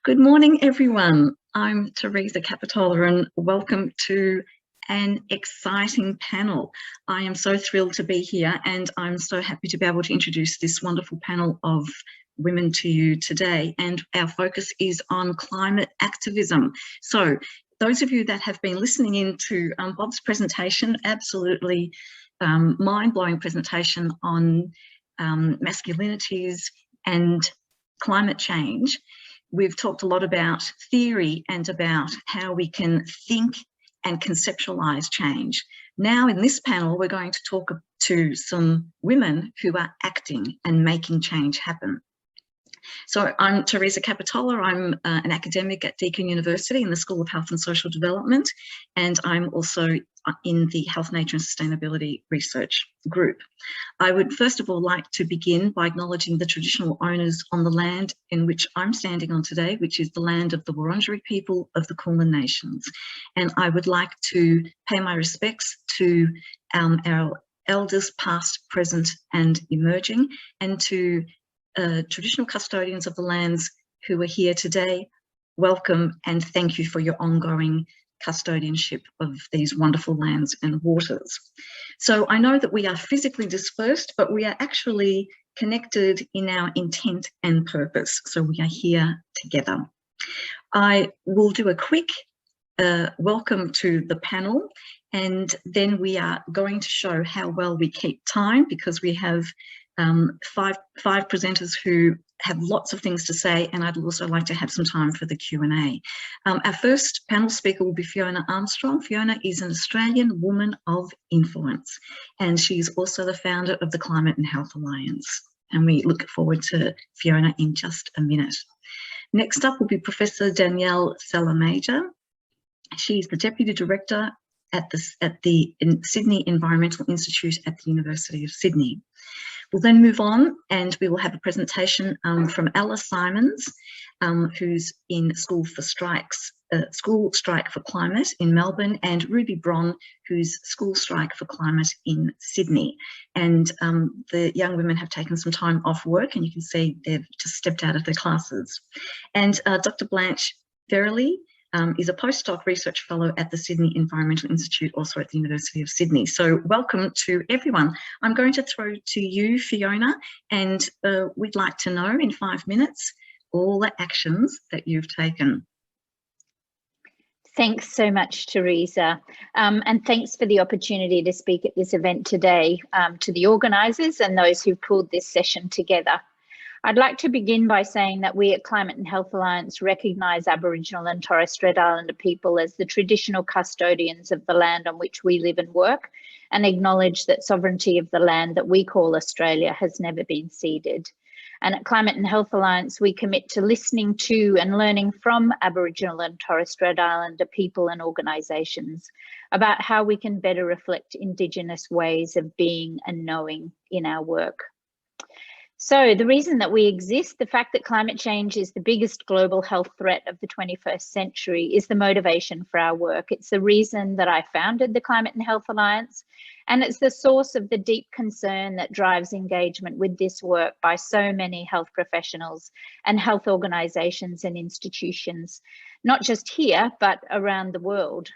Good morning, everyone. I'm Teresa Capetola, and welcome to an exciting panel. I am so thrilled to be here, and I'm so happy to be able to introduce this wonderful panel of women to you today. And our focus is on climate activism. So those of you that have been listening in to Bob's presentation, absolutely mind-blowing presentation on masculinities and climate change. We've talked a lot about theory and about how we can think and conceptualize change. Now in this panel, we're going to talk to some women who are acting and making change happen. So I'm Teresa Capetola. I'm an academic at Deakin University in the School of Health and Social Development, and I'm also in the Health, Nature and Sustainability Research Group. I would first of all like to begin by acknowledging the traditional owners on the land in which I'm standing on today, which is the land of the Wurundjeri people of the Kulin Nations. And I would like to pay my respects to our elders past, present and emerging, and to traditional custodians of the lands who are here today. Welcome and thank you for your ongoing custodianship of these wonderful lands and waters. So I know that we are physically dispersed, but we are actually connected in our intent and purpose. So we are here together. I will do a quick welcome to the panel, and then we are going to show how well we keep time, because we have five presenters who have lots of things to say, and I'd also like to have some time for the Q&A. Our first panel speaker will be Fiona Armstrong. Fiona is an Australian woman of influence, and she's also the founder of the Climate and Health Alliance. And we look forward to Fiona in just a minute. Next up will be Professor Danielle Celermajer. She's the Deputy Director at the Sydney Environmental Institute at the University of Sydney. We'll then move on and we will have a presentation from Ella Simons, who's in School Strike for Climate in Melbourne, and Ruby Bron, who's School Strike for Climate in Sydney. And the young women have taken some time off work, and you can see they've just stepped out of their classes. And Dr. Blanche Burley is a postdoc research fellow at the Sydney Environmental Institute, also at the University of Sydney. So welcome to everyone. I'm going to throw to you, Fiona, and we'd like to know in 5 minutes all the actions that you've taken. Thanks so much, Teresa, and thanks for the opportunity to speak at this event today to the organisers and those who've pulled this session together. I'd like to begin by saying that we at Climate and Health Alliance recognise Aboriginal and Torres Strait Islander people as the traditional custodians of the land on which we live and work, and acknowledge that sovereignty of the land that we call Australia has never been ceded. And at Climate and Health Alliance, we commit to listening to and learning from Aboriginal and Torres Strait Islander people and organisations about how we can better reflect Indigenous ways of being and knowing in our work. So the reason that we exist, the fact that climate change is the biggest global health threat of the 21st century, is the motivation for our work. It's the reason that I founded the Climate and Health Alliance, and it's the source of the deep concern that drives engagement with this work by so many health professionals and health organisations and institutions, not just here, but around the world.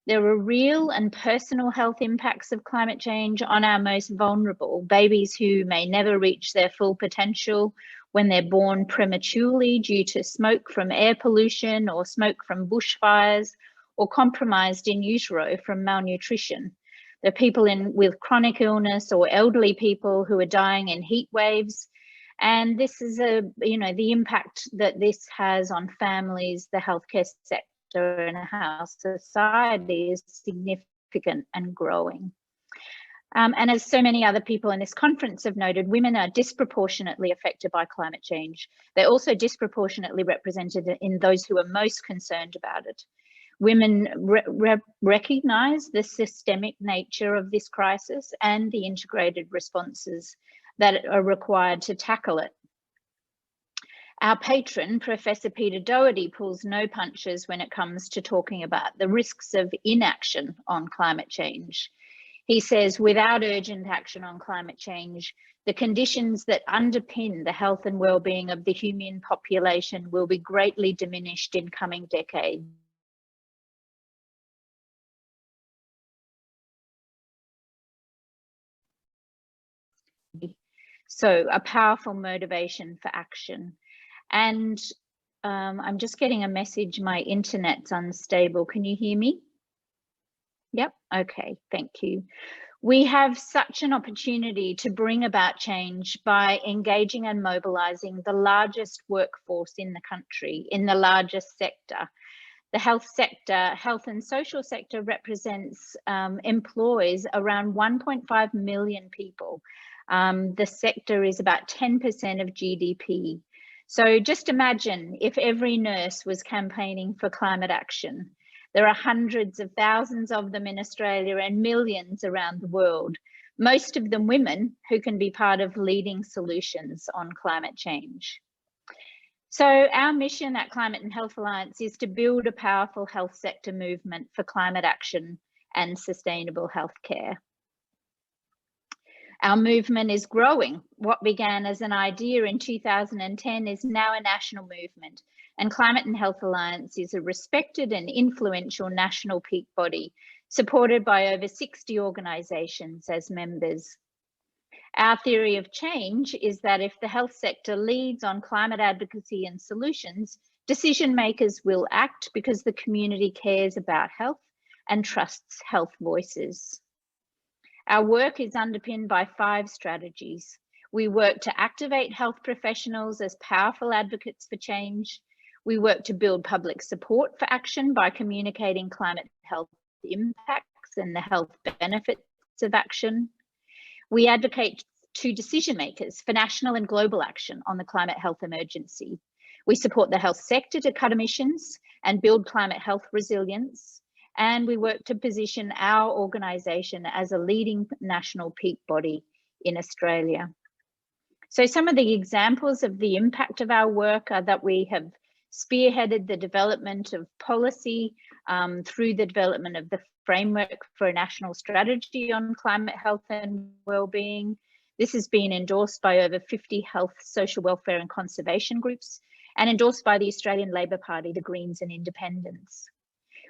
There are real and personal health impacts of climate change on our most vulnerable, babies who may never reach their full potential when they're born prematurely due to smoke from air pollution or smoke from bushfires, or compromised in utero from malnutrition. There are people with chronic illness or elderly people who are dying in heat waves. And this is the impact that this has on families, the healthcare sector, and how society is significant and growing. And as so many other people in this conference have noted, women are disproportionately affected by climate change. They're also disproportionately represented in those who are most concerned about it. Women recognise the systemic nature of this crisis and the integrated responses that are required to tackle it. Our patron, Professor Peter Doherty, pulls no punches when it comes to talking about the risks of inaction on climate change. He says, without urgent action on climate change, the conditions that underpin the health and well-being of the human population will be greatly diminished in coming decades. So a powerful motivation for action. And I'm just getting a message, my internet's unstable. Can you hear me? Yep, okay, thank you. We have such an opportunity to bring about change by engaging and mobilising the largest workforce in the country, in the largest sector. The health sector, health and social sector represents, employs around 1.5 million people. The sector is about 10% of GDP. So just imagine if every nurse was campaigning for climate action. There are hundreds of thousands of them in Australia and millions around the world, most of them women who can be part of leading solutions on climate change. So our mission at Climate and Health Alliance is to build a powerful health sector movement for climate action and sustainable healthcare. Our movement is growing. What began as an idea in 2010 is now a national movement, and Climate and Health Alliance is a respected and influential national peak body, supported by over 60 organisations as members. Our theory of change is that if the health sector leads on climate advocacy and solutions, decision makers will act because the community cares about health and trusts health voices. Our work is underpinned by 5 strategies. We work to activate health professionals as powerful advocates for change. We work to build public support for action by communicating climate health impacts and the health benefits of action. We advocate to decision makers for national and global action on the climate health emergency. We support the health sector to cut emissions and build climate health resilience. And we work to position our organisation as a leading national peak body in Australia. So some of the examples of the impact of our work are that we have spearheaded the development of policy through the development of the framework for a national strategy on climate health and wellbeing. This has been endorsed by over 50 health, social welfare and conservation groups and endorsed by the Australian Labor Party, the Greens and Independents.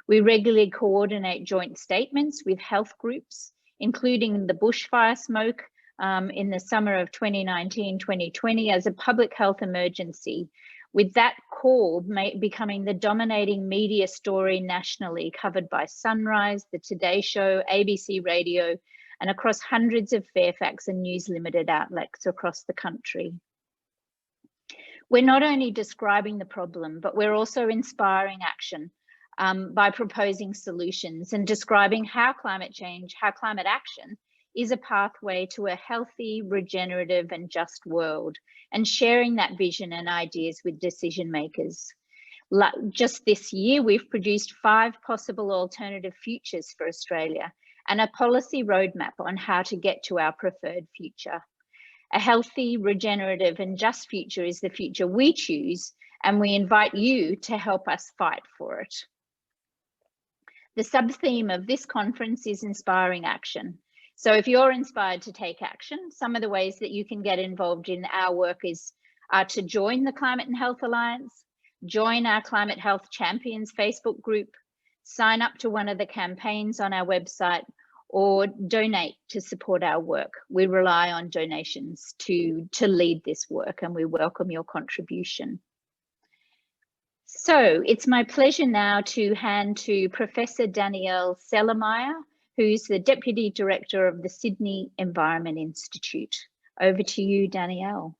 We regularly coordinate joint statements with health groups, including the bushfire smoke in the summer of 2019-2020 as a public health emergency, with that call becoming the dominating media story nationally, covered by Sunrise, The Today Show, ABC Radio, and across hundreds of Fairfax and News Limited outlets across the country. We're not only describing the problem, but we're also inspiring action by proposing solutions and describing how climate change, how climate action is a pathway to a healthy, regenerative and just world, and sharing that vision and ideas with decision makers. Just this year, we've produced 5 possible alternative futures for Australia and a policy roadmap on how to get to our preferred future. A healthy, regenerative and just future is the future we choose, and we invite you to help us fight for it. The sub-theme of this conference is inspiring action. So if you're inspired to take action, some of the ways that you can get involved in our work are to join the Climate and Health Alliance, join our Climate Health Champions Facebook group, sign up to one of the campaigns on our website, or donate to support our work. We rely on donations to lead this work, and we welcome your contribution. So it's my pleasure now to hand to Professor Danielle Celermajer, who's the Deputy Director of the Sydney Environment Institute. Over to you, Danielle.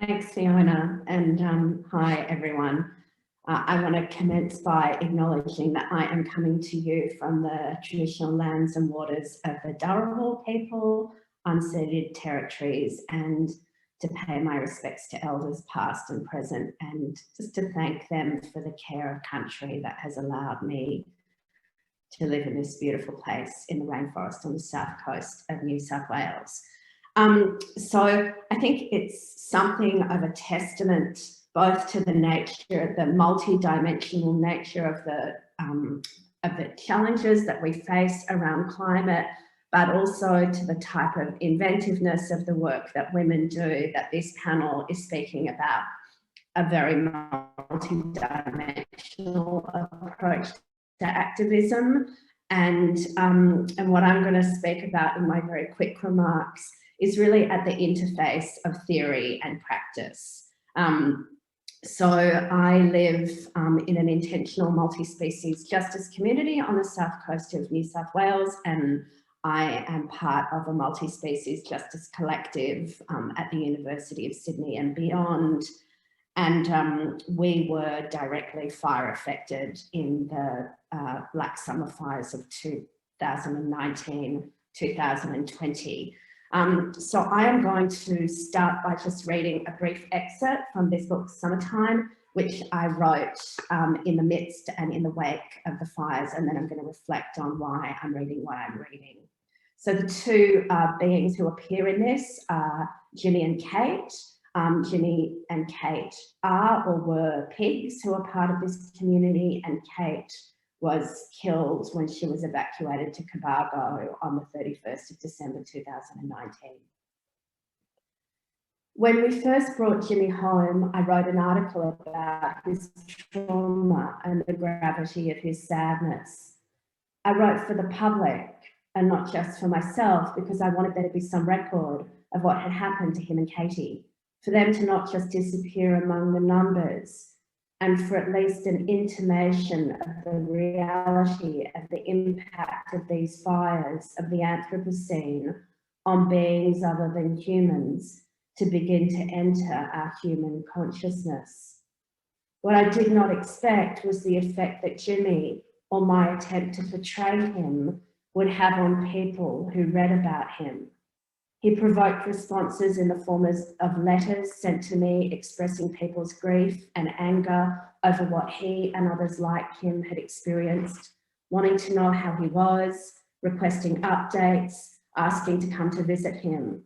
Thanks, Fiona, and hi, everyone. I want to commence by acknowledging that I am coming to you from the traditional lands and waters of the Dharawal people, unceded territories, and to pay my respects to elders past and present, and just to thank them for the care of country that has allowed me to live in this beautiful place in the rainforest on the south coast of New South Wales. So I think it's something of a testament both to the nature, the multi-dimensional nature of the challenges that we face around climate, but also to the type of inventiveness of the work that women do, that this panel is speaking about a very multi-dimensional approach to activism. And what I'm going to speak about in my very quick remarks is really at the interface of theory and practice. So I live in an intentional multi-species justice community on the south coast of New South Wales, and I am part of a multi-species justice collective at the University of Sydney and beyond. And we were directly fire affected in the Black Summer fires of 2019, 2020. So I am going to start by just reading a brief excerpt from this book, Summertime, which I wrote in the midst and in the wake of the fires, and then I'm going to reflect on why I'm reading what I'm reading. So the two beings who appear in this are Jimmy and Kate. Jimmy and Kate are or were pigs who are part of this community, and Kate was killed when she was evacuated to Cobargo on the 31st of December 2019. When we first brought Jimmy home, I wrote an article about his trauma and the gravity of his sadness. I wrote for the public and not just for myself, because I wanted there to be some record of what had happened to him and Katie, for them to not just disappear among the numbers, and for at least an intimation of the reality of the impact of these fires of the Anthropocene on beings other than humans to begin to enter our human consciousness. What I did not expect was the effect that Jimmy, or my attempt to portray him, would have on people who read about him. He provoked responses in the form of letters sent to me expressing people's grief and anger over what he and others like him had experienced, wanting to know how he was, requesting updates, asking to come to visit him.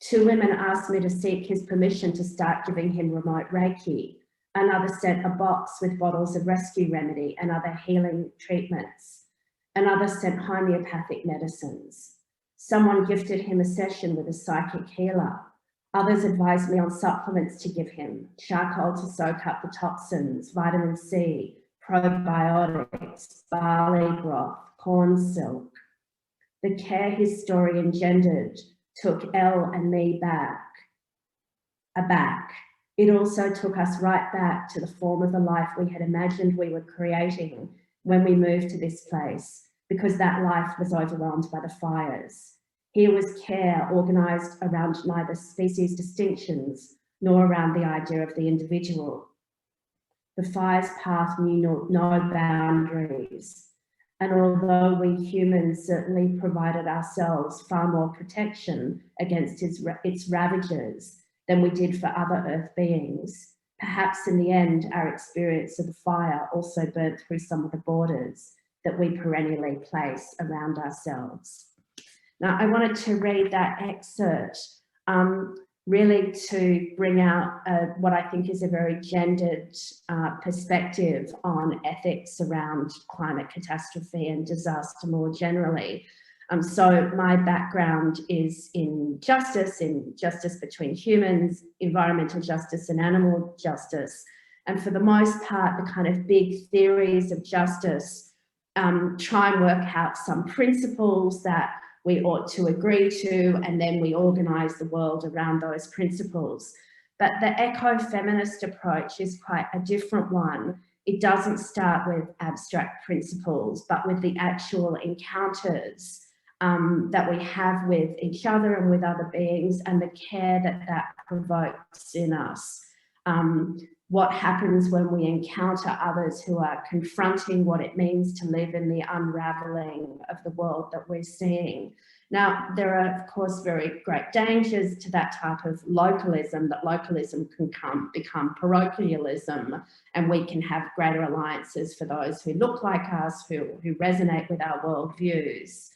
2 women asked me to seek his permission to start giving him remote Reiki. Another sent a box with bottles of rescue remedy and other healing treatments. Another sent homeopathic medicines. Someone gifted him a session with a psychic healer. Others advised me on supplements to give him, charcoal to soak up the toxins, vitamin C, probiotics, barley broth, corn silk. The care his story engendered took Elle and me aback. It also took us right back to the form of the life we had imagined we were creating when we moved to this place, because that life was overwhelmed by the fires. Here was care organised around neither species distinctions nor around the idea of the individual. The fire's path knew no boundaries, and although we humans certainly provided ourselves far more protection against its ravages than we did for other Earth beings, perhaps in the end our experience of the fire also burnt through some of the borders that we perennially place around ourselves. Now, I wanted to read that excerpt really to bring out what I think is a very gendered perspective on ethics around climate catastrophe and disaster more generally. So my background is in justice between humans, environmental justice and animal justice. And for the most part, the kind of big theories of justice try and work out some principles that we ought to agree to, and then we organise the world around those principles. But the ecofeminist approach is quite a different one. It doesn't start with abstract principles, but with the actual encounters that we have with each other and with other beings, and the care that that provokes in us. What happens when we encounter others who are confronting what it means to live in the unraveling of the world that we're seeing. Now, there are, of course, very great dangers to that type of localism, that localism can become parochialism, and we can have greater alliances for those who look like us, who resonate with our worldviews.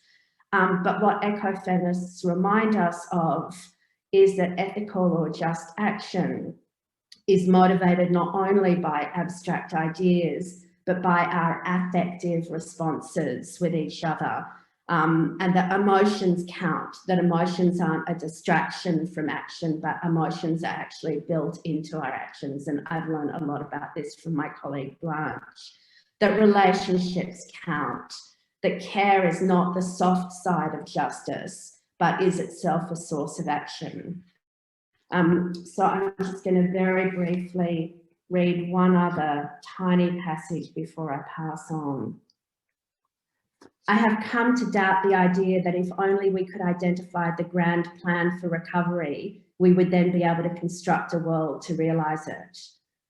But what ecofeminists remind us of is that ethical or just action is motivated not only by abstract ideas, but by our affective responses with each other. and that emotions count, that emotions aren't a distraction from action, but emotions are actually built into our actions. And I've learned a lot about this from my colleague Blanche, that relationships count, that care is not the soft side of justice, but is itself a source of action. So I'm just going to very briefly read one other tiny passage before I pass on. I have come to doubt the idea that if only we could identify the grand plan for recovery, we would then be able to construct a world to realise it.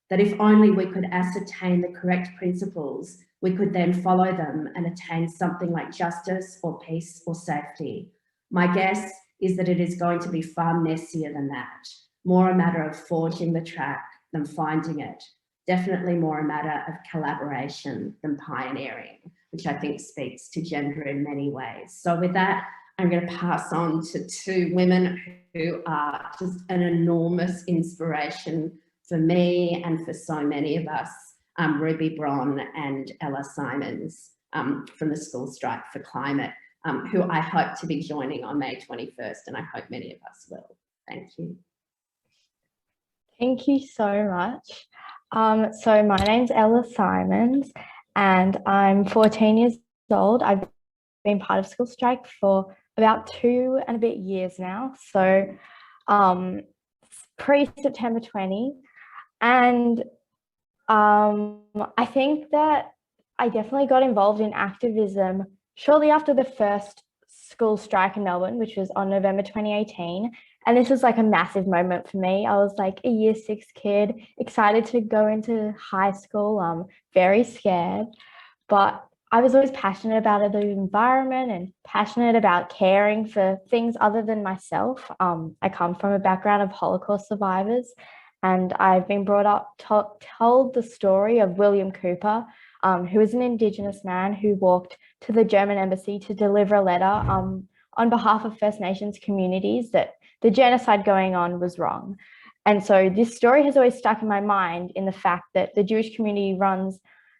That if only we could ascertain the correct principles, we could then follow them and attain something like justice or peace or safety. My guess is that it is going to be far messier than that, more a matter of forging the track than finding it. Definitely more a matter of collaboration than pioneering, which I think speaks to gender in many ways. So with that, I'm going to pass on to two women who are just an enormous inspiration for me and for so many of us, Ruby Bron and Ella Simons from the School Strike for Climate, who I hope to be joining on May 21st, and I hope many of us will. Thank you. Thank you so much. So my name's Ella Simons and I'm 14 years old. I've been part of School Strike for about 2 and a bit years now. So pre-September 20. And I think that I definitely got involved in activism shortly after the first school strike in Melbourne, which was on November 2018. And this was like a massive moment for me. I was like a year 6 kid, excited to go into high school, very scared, but I was always passionate about the environment and passionate about caring for things other than myself. I come from a background of Holocaust survivors, and I've been brought up, told the story of William Cooper, who is an Indigenous man who walked to the German embassy to deliver a letter on behalf of First Nations communities that the genocide going on was wrong. And so this story has always stuck in my mind in the fact that the Jewish community runs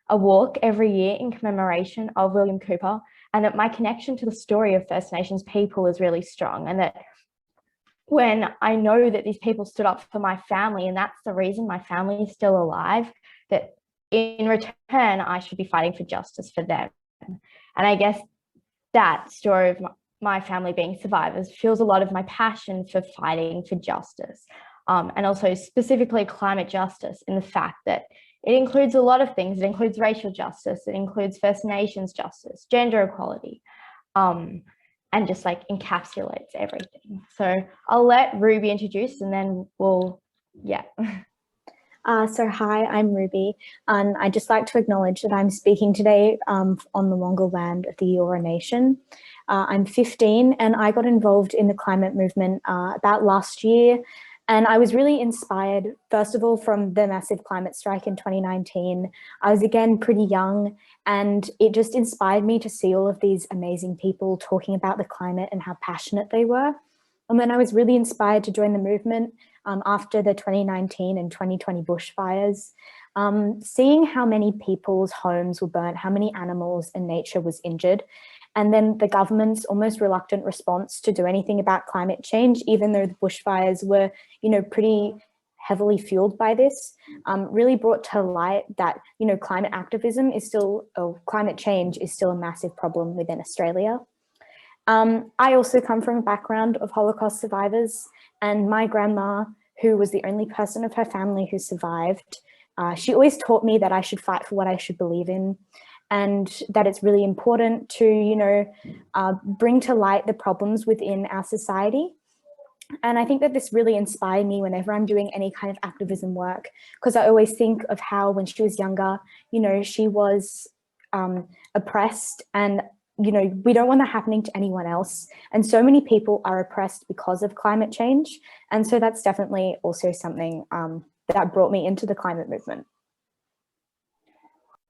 a walk every year in commemoration of William Cooper, and that my connection to the story of First Nations people is really strong, and that when I know that these people stood up for my family, and that's the reason my family is still alive, that in return, I should be fighting for justice for them. And I guess that story of my family being survivors fuels a lot of my passion for fighting for justice, and also specifically climate justice, in the fact that it includes a lot of things. It includes racial justice, it includes First Nations justice, gender equality, and just like encapsulates everything. So I'll let Ruby introduce and then we'll, yeah. So hi, I'm Ruby, and I'd just like to acknowledge that I'm speaking today on the Wongal land of the Eora Nation. I'm 15 and I got involved in the climate movement about last year, and I was really inspired, first of all, from the massive climate strike in 2019. I was again pretty young, and it just inspired me to see all of these amazing people talking about the climate and how passionate they were. And then I was really inspired to join the movement after the 2019 and 2020 bushfires, seeing how many people's homes were burnt, how many animals and nature was injured, and then the government's almost reluctant response to do anything about climate change, even though the bushfires were, you know, pretty heavily fueled by this, really brought to light that, you know, climate activism is still, or climate change is still a massive problem within Australia. I also come from a background of Holocaust survivors, and my grandma, who was the only person of her family who survived, she always taught me that I should fight for what I should believe in, and that it's really important to, you know, bring to light the problems within our society. And I think that this really inspired me whenever I'm doing any kind of activism work, because I always think of how when she was younger, you know, she was oppressed, and you know, we don't want that happening to anyone else. And so many people are oppressed because of climate change. And so that's definitely also something that brought me into the climate movement.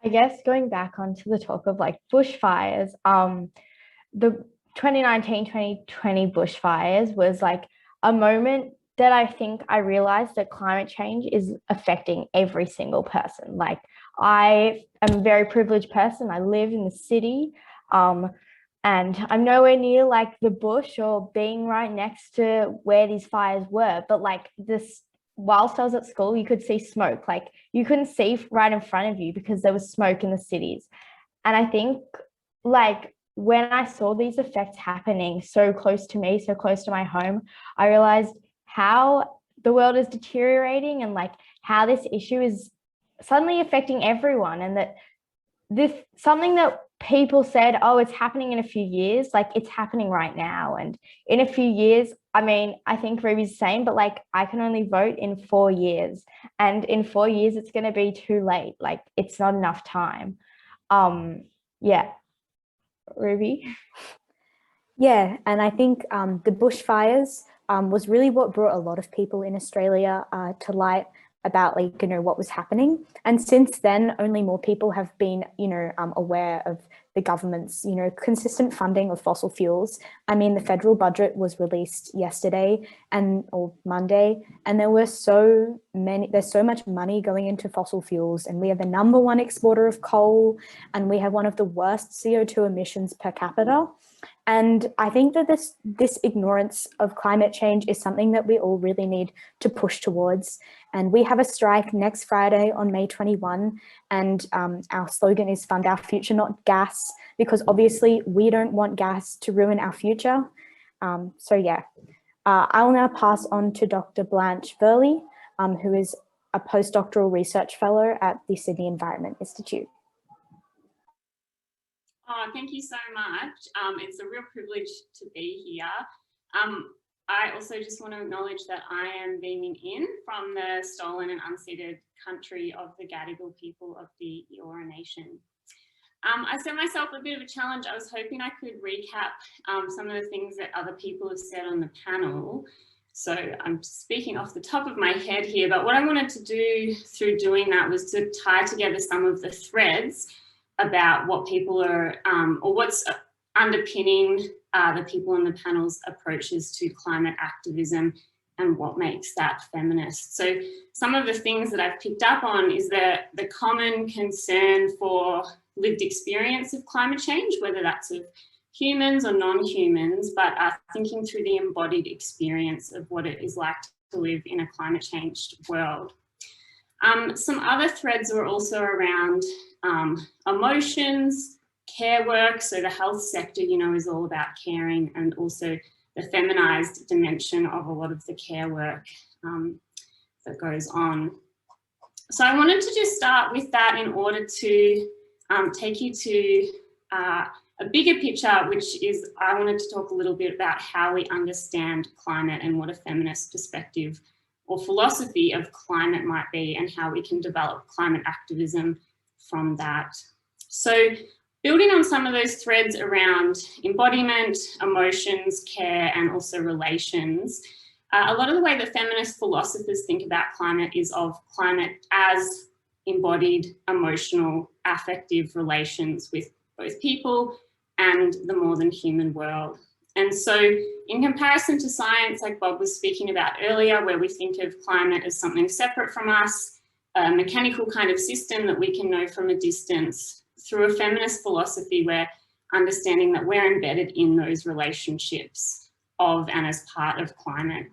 I guess going back onto the talk of like bushfires, the 2019-2020 bushfires was like a moment that I think I realized that climate change is affecting every single person. Like, I am a very privileged person. I live in the city. And I'm nowhere near like the bush or being right next to where these fires were, but like this, whilst I was at school, you could see smoke. Like you couldn't see right in front of you because there was smoke in the cities. And I think like when I saw these effects happening so close to me, so close to my home, I realized how the world is deteriorating and like how this issue is suddenly affecting everyone, and that this something that people said, oh, it's happening in a few years, like it's happening right now. And in a few years, I mean, I think Ruby's the same, but like I can only vote in 4 years, and in 4 years it's going to be too late. Like it's not enough time. Yeah, Ruby. Yeah, and I think the bushfires was really what brought a lot of people in Australia to light about, like, you know, what was happening. And since then, only more people have been, you know, aware of the government's, you know, consistent funding of fossil fuels. I mean, the federal budget was released yesterday or Monday, and there's so much money going into fossil fuels, and we are the #1 exporter of coal, and we have one of the worst CO2 emissions per capita. And I think that this ignorance of climate change is something that we all really need to push towards. And we have a strike next Friday on May 21. And our slogan is Fund Our Future, Not Gas, because obviously we don't want gas to ruin our future. So yeah, I'll now pass on to Dr. Blanche Burley, who is a postdoctoral research fellow at the Sydney Environment Institute. Oh, thank you so much. It's a real privilege to be here. I also just want to acknowledge that I am beaming in from the stolen and unceded country of the Gadigal people of the Eora Nation. I set myself a bit of a challenge. I was hoping I could recap some of the things that other people have said on the panel. So I'm speaking off the top of my head here, but what I wanted to do through doing that was to tie together some of the threads about what people are, or what's underpinning the people on the panel's approaches to climate activism and what makes that feminist. So some of the things that I've picked up on is that the common concern for lived experience of climate change, whether that's of humans or non-humans, but thinking through the embodied experience of what it is like to live in a climate changed world. Some other threads were also around emotions, care work. So the health sector, you know, is all about caring, and also the feminized dimension of a lot of the care work that goes on. So I wanted to just start with that in order to take you to a bigger picture, which is I wanted to talk a little bit about how we understand climate and what a feminist perspective or philosophy of climate might be, and how we can develop climate activism from that. So building on some of those threads around embodiment, emotions, care, and also relations, a lot of the way that feminist philosophers think about climate is of climate as embodied, emotional, affective relations with both people and the more than human world. And so in comparison to science, like Bob was speaking about earlier, where we think of climate as something separate from us, a mechanical kind of system that we can know from a distance, through a feminist philosophy, we're understanding that we're embedded in those relationships of and as part of climate.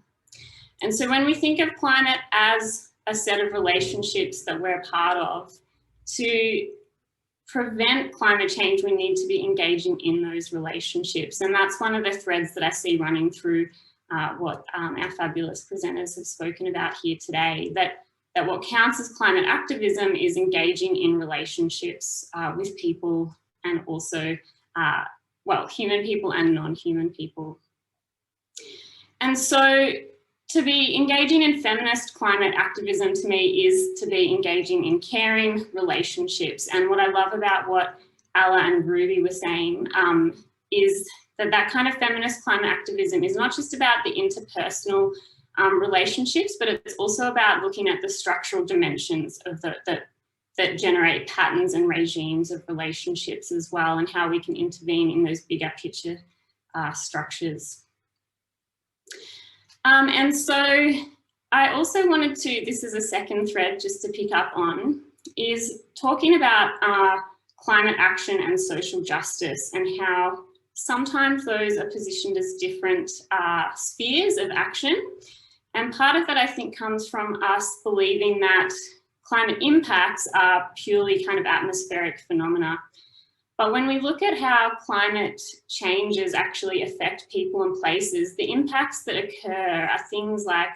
And so when we think of climate as a set of relationships that we're a part of, to prevent climate change, we need to be engaging in those relationships. And that's one of the threads that I see running through what our fabulous presenters have spoken about here today, that what counts as climate activism is engaging in relationships with people, and also, well, human people and non-human people. And so to be engaging in feminist climate activism, to me, is to be engaging in caring relationships. And what I love about what Alla and Ruby were saying is that kind of feminist climate activism is not just about the interpersonal relationships, but it's also about looking at the structural dimensions of that generate patterns and regimes of relationships as well, and how we can intervene in those bigger picture structures. And so I also wanted to, this is a second thread just to pick up on, is talking about climate action and social justice, and how sometimes those are positioned as different spheres of action. And part of that, I think, comes from us believing that climate impacts are purely kind of atmospheric phenomena. But when we look at how climate changes actually affect people and places, the impacts that occur are things like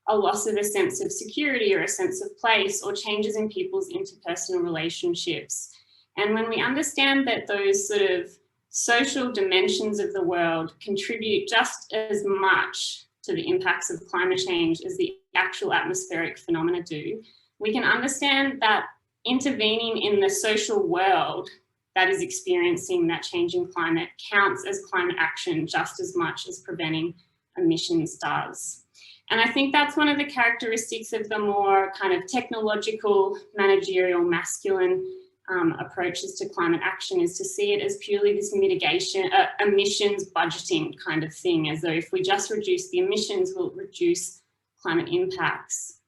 a loss of a sense of security or a sense of place, or changes in people's interpersonal relationships. And when we understand that those sort of social dimensions of the world contribute just as much to the impacts of climate change as the actual atmospheric phenomena do, we can understand that intervening in the social world that is experiencing that changing climate counts as climate action just as much as preventing emissions does. And I think that's one of the characteristics of the more kind of technological, managerial, masculine approaches to climate action, is to see it as purely this mitigation, emissions budgeting kind of thing, as though if we just reduce the emissions, we'll reduce climate impacts.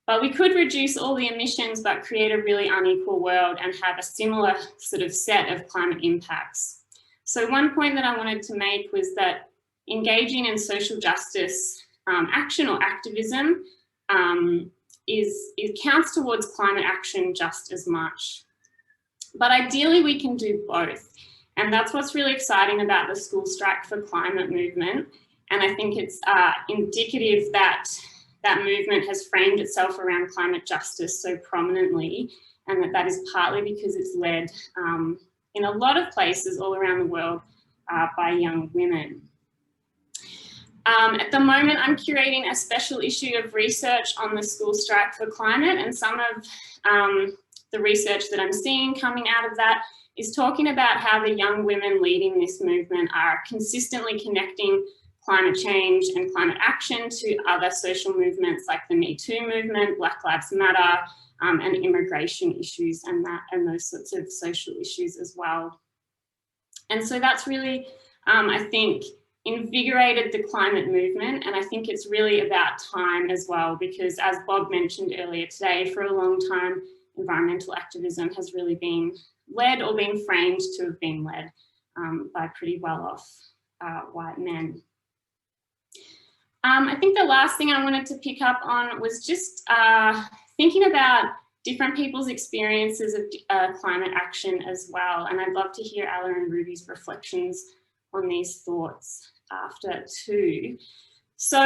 But we could reduce all the emissions but create a really unequal world and have a similar sort of set of climate impacts. So one point that I wanted to make was that engaging in social justice action or activism it counts towards climate action just as much. But ideally we can do both. And that's what's really exciting about the School Strike for Climate movement. And I think it's indicative that that movement has framed itself around climate justice so prominently, and that is partly because it's led in a lot of places all around the world by young women. At the moment, I'm curating a special issue of research on the School Strike for Climate, and some of the research that I'm seeing coming out of that is talking about how the young women leading this movement are consistently connecting climate change and climate action to other social movements like the Me Too movement, Black Lives Matter, and immigration issues and those sorts of social issues as well. And so that's really, I think, invigorated the climate movement. And I think it's really about time as well, because as Bob mentioned earlier today, for a long time, environmental activism has really been led or been framed to have been led by pretty well-off white men. I think the last thing I wanted to pick up on was just thinking about different people's experiences of climate action as well. And I'd love to hear Ella and Ruby's reflections on these thoughts after too. So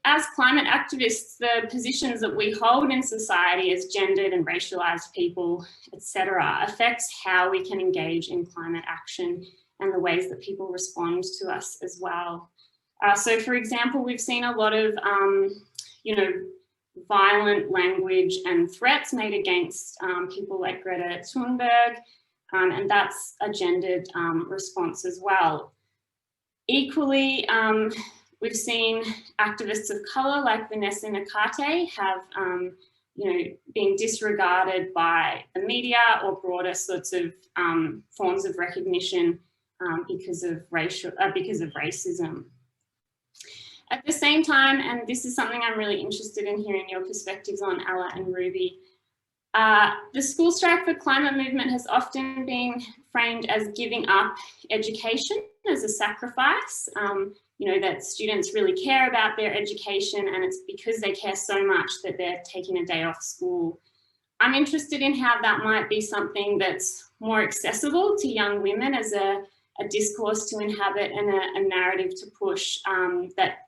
as climate activists, the positions that we hold in society as gendered and racialized people, etc., affects how we can engage in climate action and the ways that people respond to us as well. So for example, we've seen a lot of, violent language and threats made against people like Greta Thunberg, and that's a gendered response as well. Equally, we've seen activists of colour like Vanessa Nakate have, been disregarded by the media or broader sorts of forms of recognition because of racism. At the same time, and this is something I'm really interested in hearing your perspectives on, Ella and Ruby, the School Strike for Climate movement has often been framed as giving up education as a sacrifice, that students really care about their education, and it's because they care so much that they're taking a day off school. I'm interested in how that might be something that's more accessible to young women as a discourse to inhabit and a narrative to push that,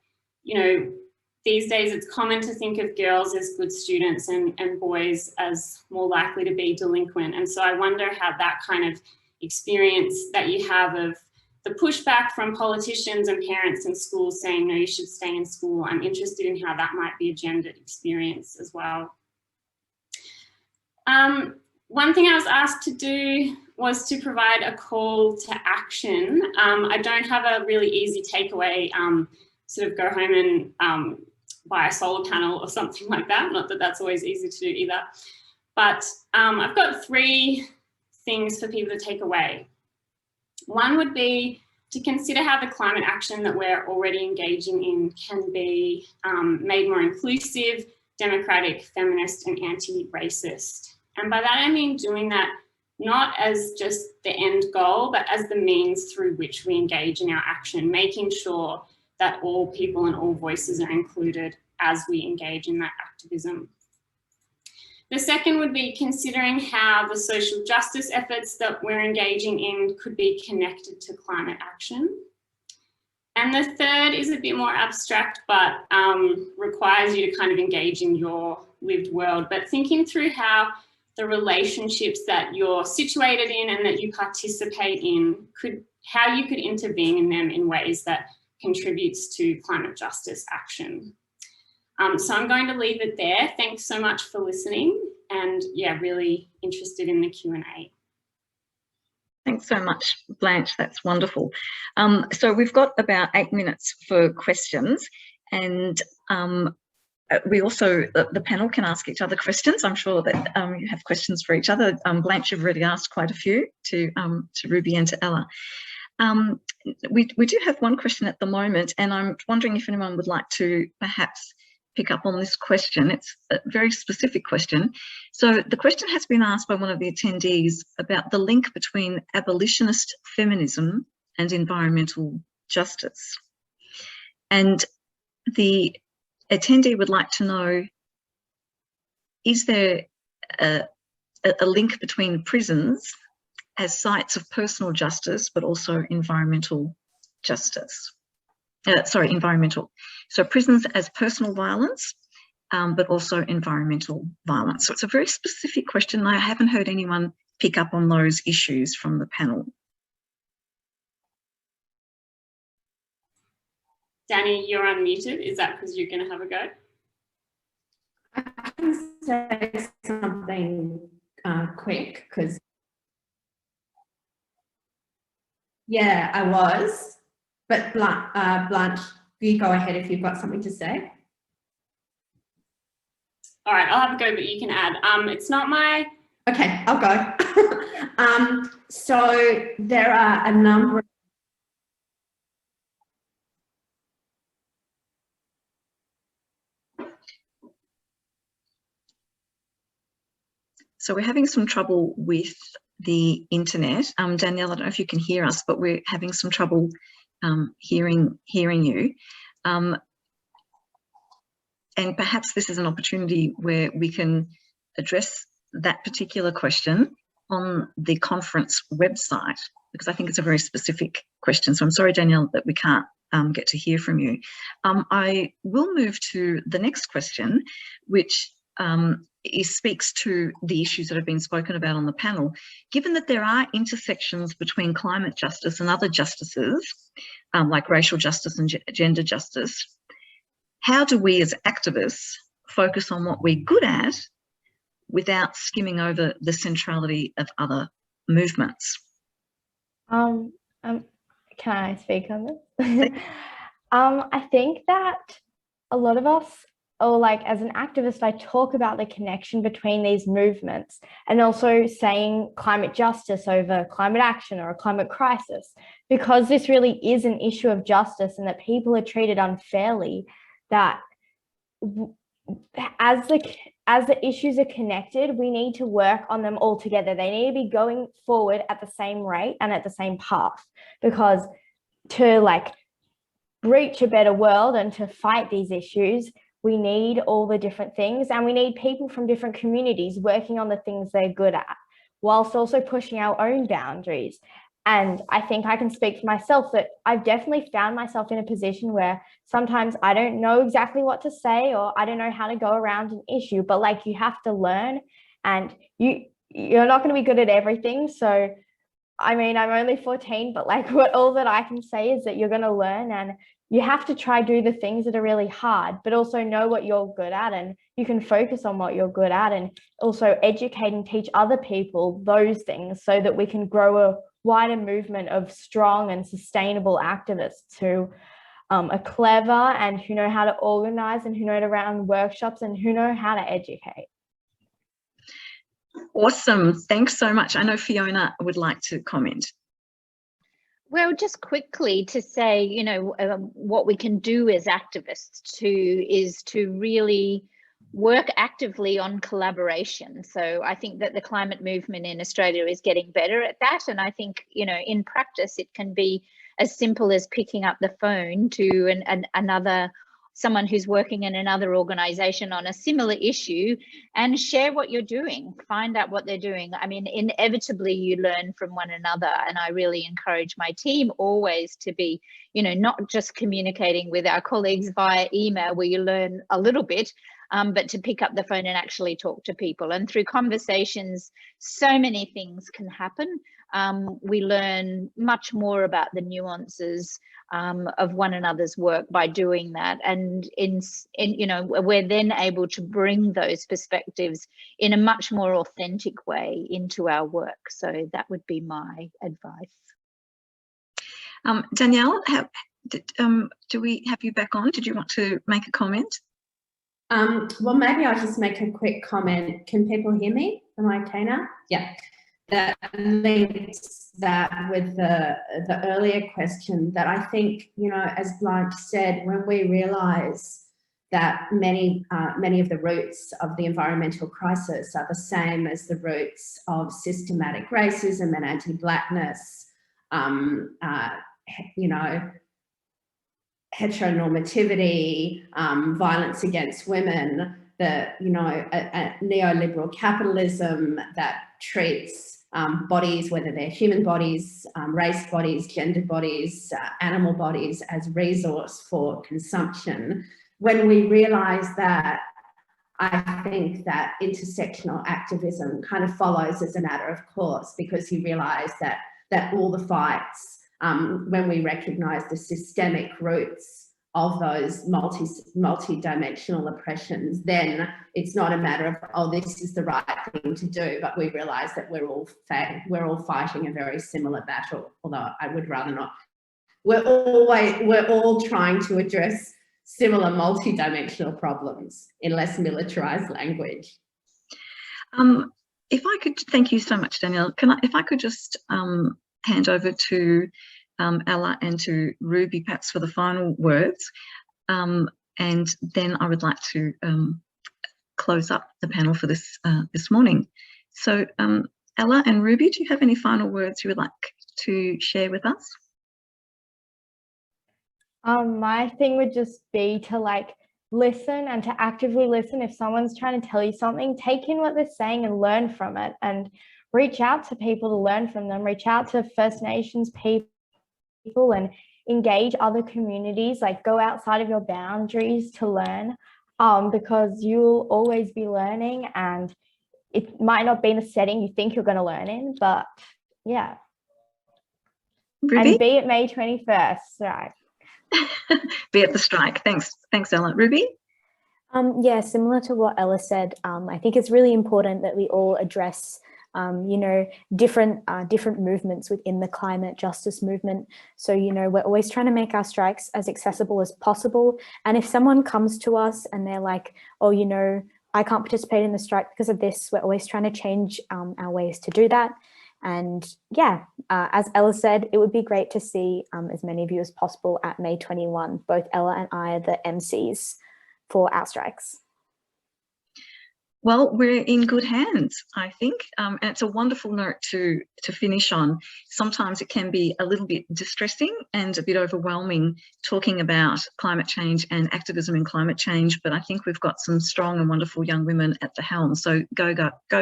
these days it's common to think of girls as good students and boys as more likely to be delinquent. And so I wonder how that kind of experience that you have of the pushback from politicians and parents in schools saying, no, you should stay in school. I'm interested in how that might be a gendered experience as well. One thing I was asked to do was to provide a call to action. I don't have a really easy takeaway, sort of go home and buy a solar panel or something like that. Not that that's always easy to do either. But I've got 3 things for people to take away. One would be to consider how the climate action that we're already engaging in can be made more inclusive, democratic, feminist, and anti-racist. And by that I mean doing that not as just the end goal, but as the means through which we engage in our action, making sure that all people and all voices are included as we engage in that activism. The second would be considering how the social justice efforts that we're engaging in could be connected to climate action. And the third is a bit more abstract, but requires you to kind of engage in your lived world, but thinking through how the relationships that you're situated in and that you participate in how you could intervene in them in ways that contributes to climate justice action. So I'm going to leave it there. Thanks so much for listening, and yeah, really interested in the Q&A. Thanks so much, Blanche. That's wonderful. So we've got about 8 minutes for questions, and we also, the panel can ask each other questions. I'm sure that you have questions for each other. Blanche, you've already asked quite a few to Ruby and to Ella. We do have one question at the moment, and I'm wondering if anyone would like to perhaps pick up on this question. It's a very specific question. So the question has been asked by one of the attendees about the link between abolitionist feminism and environmental justice. And the attendee would like to know, is there a link between prisons as sites of personal justice, but also environmental justice? Environmental. So prisons as personal violence, but also environmental violence. So it's a very specific question. I haven't heard anyone pick up on those issues from the panel. Danny, you're unmuted. Is that because you're going to have a go? I can say something quick, because yeah, I was. But Blanche, you go ahead if you've got something to say. All right, I'll have a go, but you can add. It's not my... Okay, I'll go. So there are a number of... So we're having some trouble with the internet. Danielle, I don't know if you can hear us, but we're having some trouble hearing you. And perhaps this is an opportunity where we can address that particular question on the conference website, because I think it's a very specific question. So I'm sorry, Danielle, that we can't get to hear from you. I will move to the next question, which speaks to the issues that have been spoken about on the panel. Given that there are intersections between climate justice and other justices, like racial justice and gender justice, how do we as activists focus on what we're good at without skimming over the centrality of other movements? Can I speak on this? I think that a lot of us, or like as an activist, I talk about the connection between these movements, and also saying climate justice over climate action or a climate crisis, because this really is an issue of justice and that people are treated unfairly, that as the issues are connected, we need to work on them all together. They need to be going forward at the same rate and at the same path, because to like reach a better world and to fight these issues, we need all the different things, and we need people from different communities working on the things they're good at, whilst also pushing our own boundaries. And I think I can speak for myself that I've definitely found myself in a position where sometimes I don't know exactly what to say, or I don't know how to go around an issue, but like you have to learn, and you're not going to be good at everything. So, I mean, I'm only 14, but like all that I can say is that you're going to learn, and you have to try do the things that are really hard, but also know what you're good at, and you can focus on what you're good at, and also educate and teach other people those things so that we can grow a wider movement of strong and sustainable activists who are clever and who know how to organize and who know to run workshops and who know how to educate. Awesome. Thanks so much. I know Fiona would like to comment. Well, just quickly to say, you know, what we can do as activists is to really work actively on collaboration. So I think that the climate movement in Australia is getting better at that. And I think, you know, in practice, it can be as simple as picking up the phone to someone who's working in another organisation on a similar issue and share what you're doing, find out what they're doing. I mean, inevitably you learn from one another, and I really encourage my team always to be, you know, not just communicating with our colleagues via email where you learn a little bit, but to pick up the phone and actually talk to people. And through conversations, so many things can happen. We learn much more about the nuances of one another's work by doing that, and you know, we're then able to bring those perspectives in a much more authentic way into our work. So that would be my advice. Danielle, do we have you back on? Did you want to make a comment? Well, maybe I'll just make a quick comment. Can people hear me? Am I okay now? Yeah. That links that with the earlier question, that I think, you know, as Blanche said, when we realise that many of the roots of the environmental crisis are the same as the roots of systematic racism and anti-blackness, you know, heteronormativity, violence against women, you know, a neoliberal capitalism that treats bodies, whether they're human bodies, race bodies, gender bodies, animal bodies, as resource for consumption. When we realise that, I think that intersectional activism kind of follows as a matter of course, because you realise that all the fights, when we recognise the systemic roots of those multi-dimensional oppressions, then it's not a matter of, oh, this is the right thing to do, but we realise that we're all fighting a very similar battle, although I would rather not. We're all trying to address similar multi-dimensional problems in less militarised language. If I could, thank you so much, Danielle. If I could just hand over to Ella and to Ruby perhaps for the final words, and then I would like to close up the panel for this morning. So Ella and Ruby, do you have any final words you would like to share with us? My thing would just be to listen, and to actively listen. If someone's trying to tell you something, take in what they're saying and learn from it, and reach out to people to learn from them. Reach out to First Nations people and engage other communities, go outside of your boundaries to learn, because you'll always be learning, and it might not be in a setting you think you're going to learn in, but yeah. Ruby? And be at May 21st, right? Be at the strike. Thanks Ella. Ruby? Yeah, similar to what Ella said, I think it's really important that we all address you know, different movements within the climate justice movement. So, you know, we're always trying to make our strikes as accessible as possible. And if someone comes to us and they're like, oh, you know, I can't participate in the strike because of this, we're always trying to change our ways to do that. And yeah, as Ella said, it would be great to see as many of you as possible at May 21. Both Ella and I are the MCs for our strikes. Well, we're in good hands, I think, and it's a wonderful note to finish on. Sometimes it can be a little bit distressing and a bit overwhelming talking about climate change and activism in climate change, but I think we've got some strong and wonderful young women at the helm, so go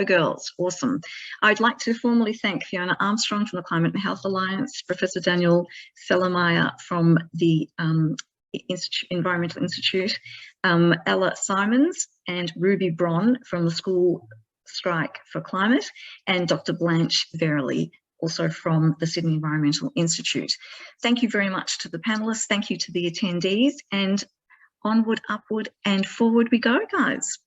girls, awesome. I'd like to formally thank Fiona Armstrong from the Climate and Health Alliance, Professor Danielle Celermajer from the Environmental Institute, Ella Simons and Ruby Bron from the School Strike for Climate, and Dr. Blanche Burley, also from the Sydney Environmental Institute. Thank you very much to the panellists, thank you to the attendees, and onward, upward and forward we go, guys.